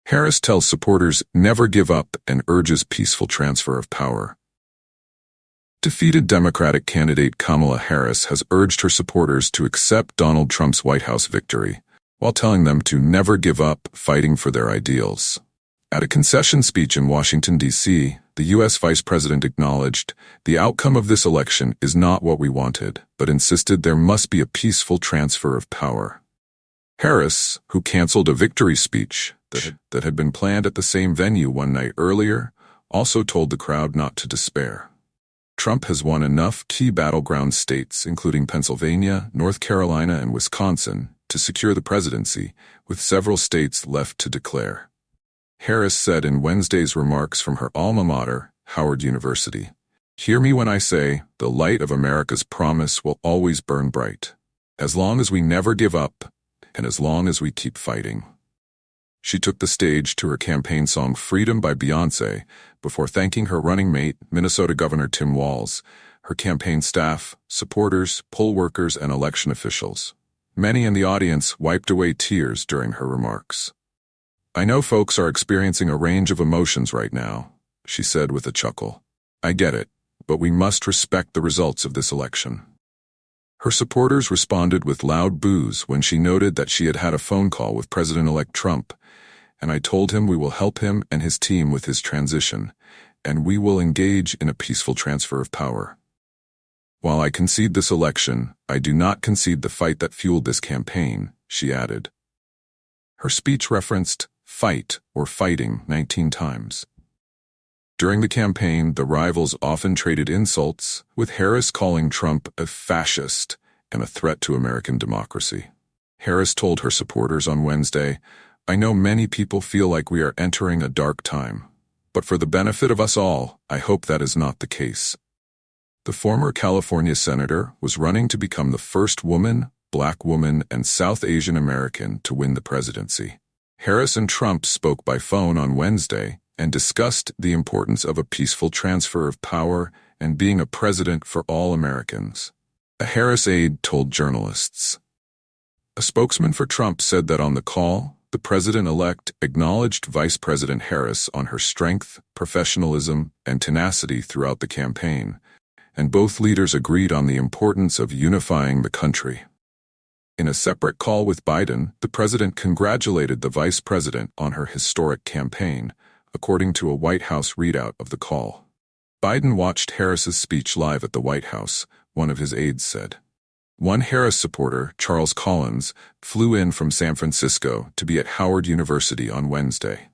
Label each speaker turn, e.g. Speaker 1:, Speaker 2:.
Speaker 1: Harris tells supporters never give up and urges peaceful transfer of power. Defeated Democratic candidate Kamala Harris has urged her supporters to accept Donald Trump's White House victory, while telling them to never give up fighting for their ideals. At a concession speech in Washington, D.C., the U.S. Vice President acknowledged the outcome of this election is not what we wanted, but insisted there must be a peaceful transfer of power. Harris, who canceled a victory speech that had been planned at the same venue one night earlier, also told the crowd not to despair. Trump has won enough key battleground states, including Pennsylvania, North Carolina, and Wisconsin, to secure the presidency, with several states left to declare. Harris said in Wednesday's remarks from her alma mater, Howard University, "Hear me when I say the light of America's promise will always burn bright, as long as we never give up and as long as we keep fighting." She took the stage to her campaign song Freedom by Beyoncé before thanking her running mate, Minnesota Governor Tim Walz, her campaign staff, supporters, poll workers, and election officials. Many in the audience wiped away tears during her remarks. "I know folks are experiencing a range of emotions right now," she said with a chuckle. "I get it, but we must respect the results of this election." Her supporters responded with loud boos when she noted that she had had a phone call with President-elect Trump, "And I told him we will help him and his team with his transition, and we will engage in a peaceful transfer of power. While I concede this election, I do not concede the fight that fueled this campaign," she added. Her speech referenced fight or fighting 19 times. During the campaign, the rivals often traded insults, with Harris calling Trump a fascist and a threat to American democracy. Harris told her supporters on Wednesday, "I know many people feel like we are entering a dark time, but for the benefit of us all, I hope that is not the case." The former California senator was running to become the first woman, Black woman, and South Asian American to win the presidency. Harris and Trump spoke by phone on Wednesday and discussed the importance of a peaceful transfer of power and being a president for all Americans. A Harris aide told journalists. A spokesman for Trump said that on the call, the president-elect acknowledged Vice President Harris on her strength, professionalism, and tenacity throughout the campaign, and both leaders agreed on the importance of unifying the country. In a separate call with Biden, the president congratulated the vice president on her historic campaign, according to a White House readout of the call. Biden watched Harris's speech live at the White House, one of his aides said. One Harris supporter, Charles Collins, flew in from San Francisco to be at Howard University on Wednesday.